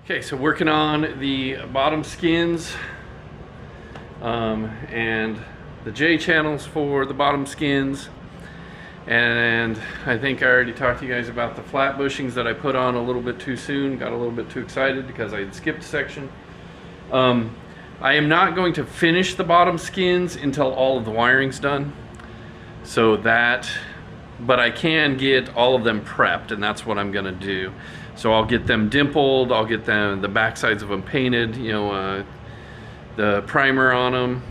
Okay, so working on the bottom skins and the J channels for the bottom skins, and I think I already talked to you guys about the flat bushings that I put on a little bit too soon. Got a little bit too excited because I had skipped a section. I am not going to finish the bottom skins until all of the wiring's done, but I can get all of them prepped, and that's what I'm gonna do. So I'll get them dimpled, I'll get them, the back sides of them painted, the primer on them,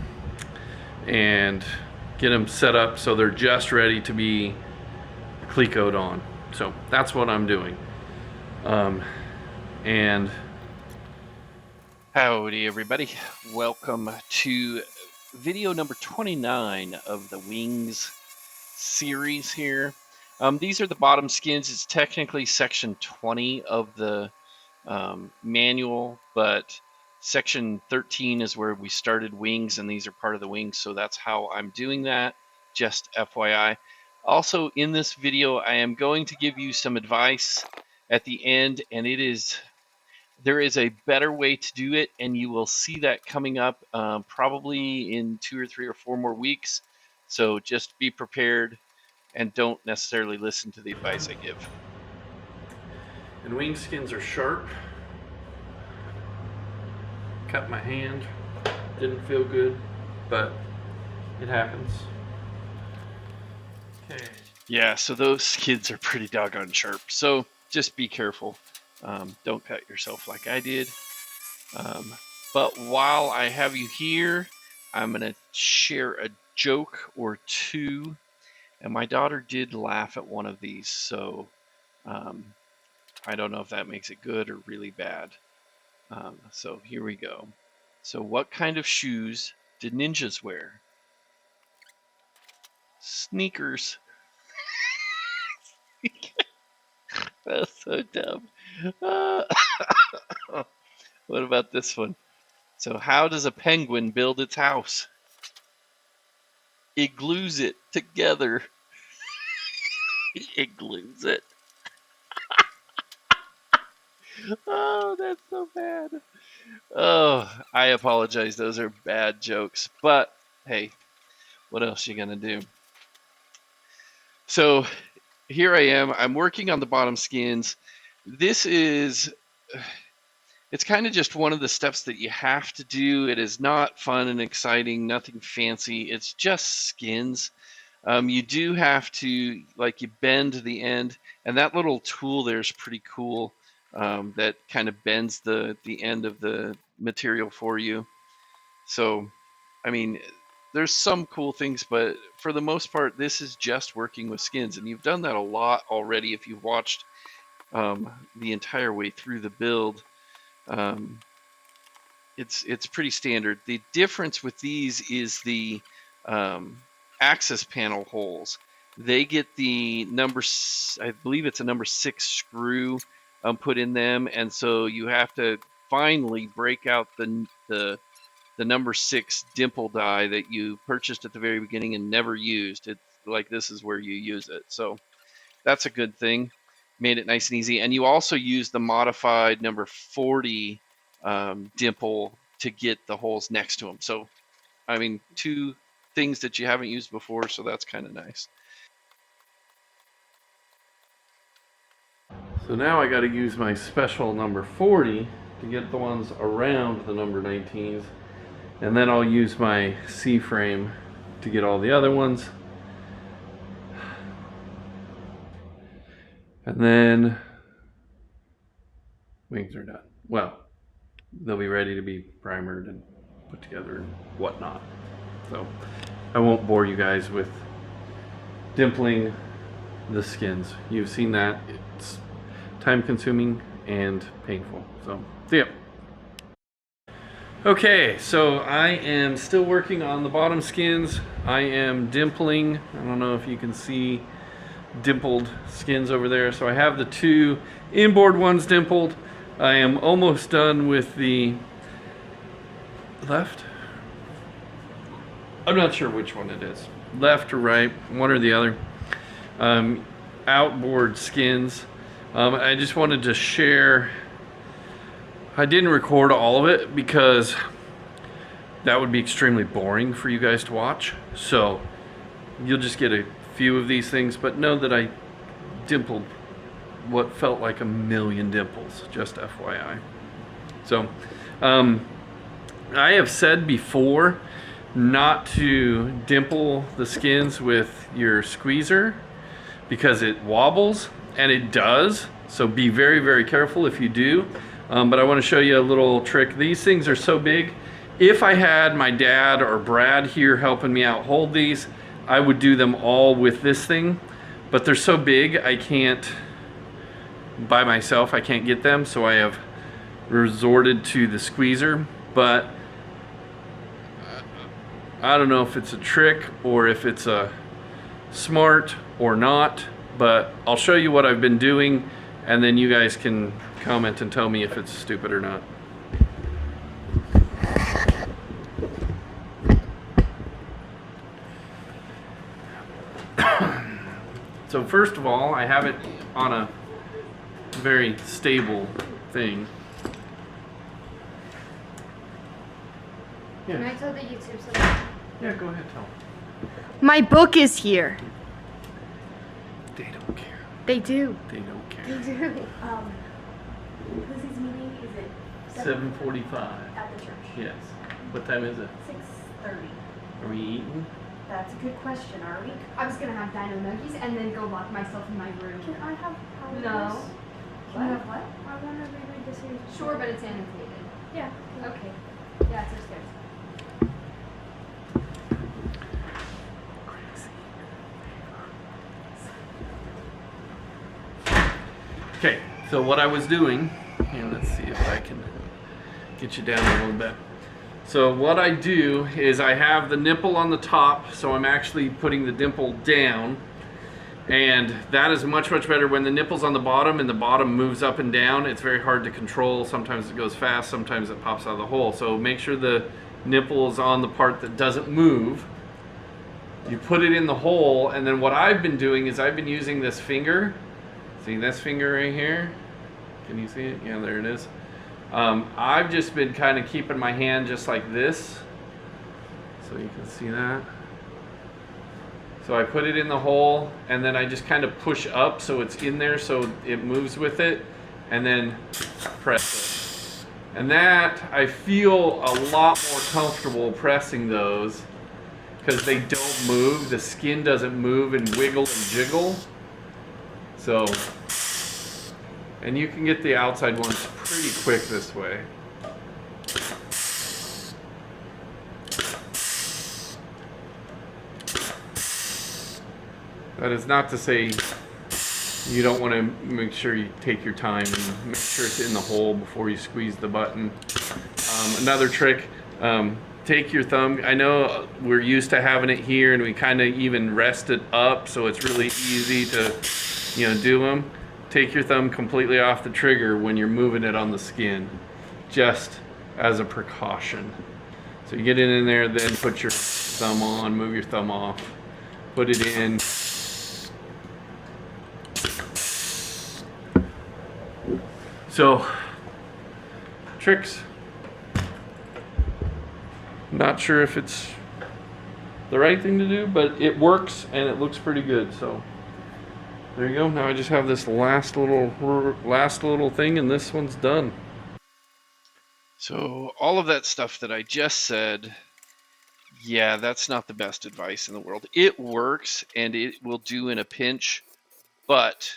and get them set up so they're just ready to be clecoed on. So that's what I'm doing. And howdy everybody, welcome to video number 29 of the Wings series here. These are the bottom skins. It's technically section 20 of the manual, but section 13 is where we started Wings, and these are part of the Wings, so that's how I'm doing that, just FYI. Also, in this video, I am going to give you some advice at the end, and there is a better way to do it, and you will see that coming up probably in 2 or 3 or 4 more weeks. So just be prepared and don't necessarily listen to the advice I give. And wing skins are sharp. Cut my hand. Didn't feel good, but it happens. Okay. Yeah, so those skins are pretty doggone sharp. So just be careful. Don't cut yourself like I did. But while I have you here, I'm going to share a joke or two. And my daughter did laugh at one of these, so I don't know if that makes it good or really bad. So here we go. So what kind of shoes did ninjas wear? Sneakers. That's so dumb. What about this one? So how does a penguin build its house? It glues it together. It glues it. Oh, that's so bad. Oh, I apologize. Those are bad jokes. But, hey, what else are you going to do? So, here I am. I'm working on the bottom skins. It's kind of just one of the steps that you have to do. It is not fun and exciting, nothing fancy. It's just skins. You do have to, you bend the end, and that little tool there is pretty cool. That kind of bends the end of the material for you. So, I mean, there's some cool things, but for the most part, this is just working with skins, and you've done that a lot already if you've watched the entire way through the build. It's pretty standard. The difference with these is the access panel holes. They get the I believe it's a number 6 screw put in them, and so you have to finally break out the number 6 dimple die that you purchased at the very beginning and never used. It's like this is where you use it, so that's a good thing. Made it nice and easy. And you also use the modified number 40 dimple to get the holes next to them. So, I mean, 2 things that you haven't used before, so that's kind of nice. So now I got to use my special number 40 to get the ones around the number 19s, and then I'll use my C-frame to get all the other ones. And then wings are done. Well, they'll be ready to be primered and put together and whatnot. So I won't bore you guys with dimpling the skins. You've seen that. It's time consuming and painful. So see ya. Okay, so I am still working on the bottom skins. I am dimpling. I don't know if you can see dimpled skins over there. So I have the 2 inboard ones dimpled. I am almost done with the left. I'm not sure which one it is. Left or right, one or the other. Outboard skins. I just wanted to share I didn't record all of it because that would be extremely boring for you guys to watch. So you'll just get a few of these things, but know that I dimpled what felt like a million dimples, just FYI. So I have said before not to dimple the skins with your squeezer because it wobbles, and it does. So be very, very careful if you do. But I want to show you a little trick. These things are so big. If I had my dad or Brad here helping me out hold these, I would do them all with this thing. But they're so big, I can't, by myself, I can't get them. So I have resorted to the squeezer. But I don't know if it's a trick or if it's a smart or not, but I'll show you what I've been doing, and then you guys can comment and tell me if it's stupid or not. So first of all, I have it on a very stable thing. Can I tell the YouTube something? Yeah, go ahead, tell. My book is here. They don't care. They do. They don't care. They do. Lucy's meeting is at 7:45. at the church. Yes. What time is it? 6:30. Are we eating? That's a good question. Are we? I was gonna have dino nuggies and then go lock myself in my room. Can I have powders? No. Can you have what? I want to reread the series. Sure. Sure, but it's annotated. Yeah. Okay. Yeah, it's upstairs. Okay, so what I was doing, and let's see if I can get you down a little bit. So what I do is I have the nipple on the top, so I'm actually putting the dimple down, and that is much, much better. When the nipple's on the bottom and the bottom moves up and down, it's very hard to control. Sometimes it goes fast, sometimes it pops out of the hole. So make sure the nipple is on the part that doesn't move. You put it in the hole, and then what I've been doing is I've been using this finger. See this finger right here? Can you see it? Yeah, there it is. I've just been kind of keeping my hand just like this, so you can see that. So I put it in the hole, and then I just kind of push up so it's in there so it moves with it, and then press it. And that, I feel a lot more comfortable pressing those because they don't move. The skin doesn't move and wiggle and jiggle. So, and you can get the outside ones pretty quick this way. That is not to say you don't want to make sure you take your time and make sure it's in the hole before you squeeze the button. Another trick, take your thumb. I know we're used to having it here and we kind of even rest it up so it's really easy to do them. Take your thumb completely off the trigger when you're moving it on the skin, just as a precaution. So you get it in there, then put your thumb on, move your thumb off, put it in. So, tricks. Not sure if it's the right thing to do, but it works and it looks pretty good. So there you go. Now I just have this last little thing, and this one's done. So all of that stuff that I just said, yeah, that's not the best advice in the world. It works and it will do in a pinch, but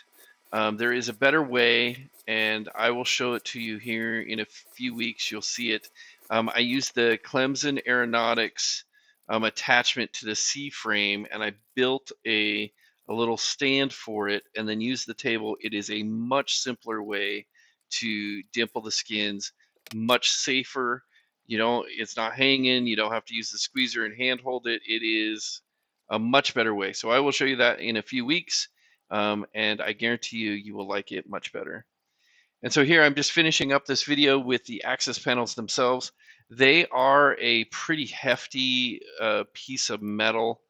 there is a better way, and I will show it to you here in a few weeks. You'll see it. I use the Clemson Aeronautics attachment to the C-frame, and I built a little stand for it and then use the table. It is a much simpler way to dimple the skins, much safer. It's not hanging. You don't have to use the squeezer and hand hold it. It is a much better way. So I will show you that in a few weeks, and I guarantee you will like it much better. And so here I'm just finishing up this video with the access panels themselves. They are a pretty hefty piece of metal.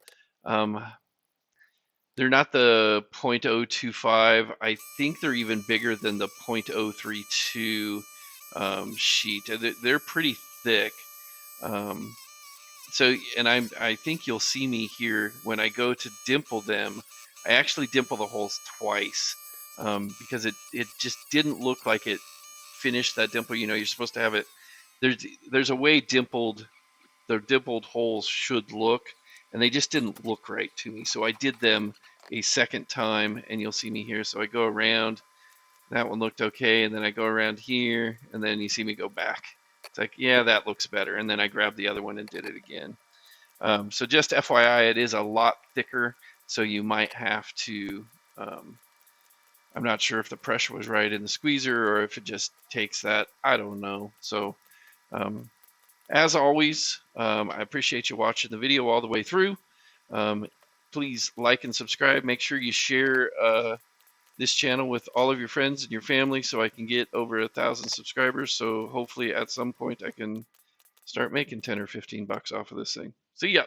They're not the .025. I think they're even bigger than the .032. sheet. They're pretty thick. So, and I think you'll see me here when I go to dimple them. I actually dimple the holes twice because it just didn't look like it finished that dimple. You know, you're supposed to have it. There's a way the dimpled holes should look, and they just didn't look right to me. So I did them a second time, and you'll see me here. So I go around. That one looked okay, and then I go around here, and then you see me go back. It's like, yeah, that looks better. And then I grabbed the other one and did it again. So just FYI, it is a lot thicker, so you might have to. I'm not sure if the pressure was right in the squeezer or if it just takes that. I don't know. So um, as always, I appreciate you watching the video all the way through. Please like and subscribe. Make sure you share this channel with all of your friends and your family so I can get over 1,000 subscribers. So hopefully at some point I can start making 10 or 15 bucks off of this thing. See ya.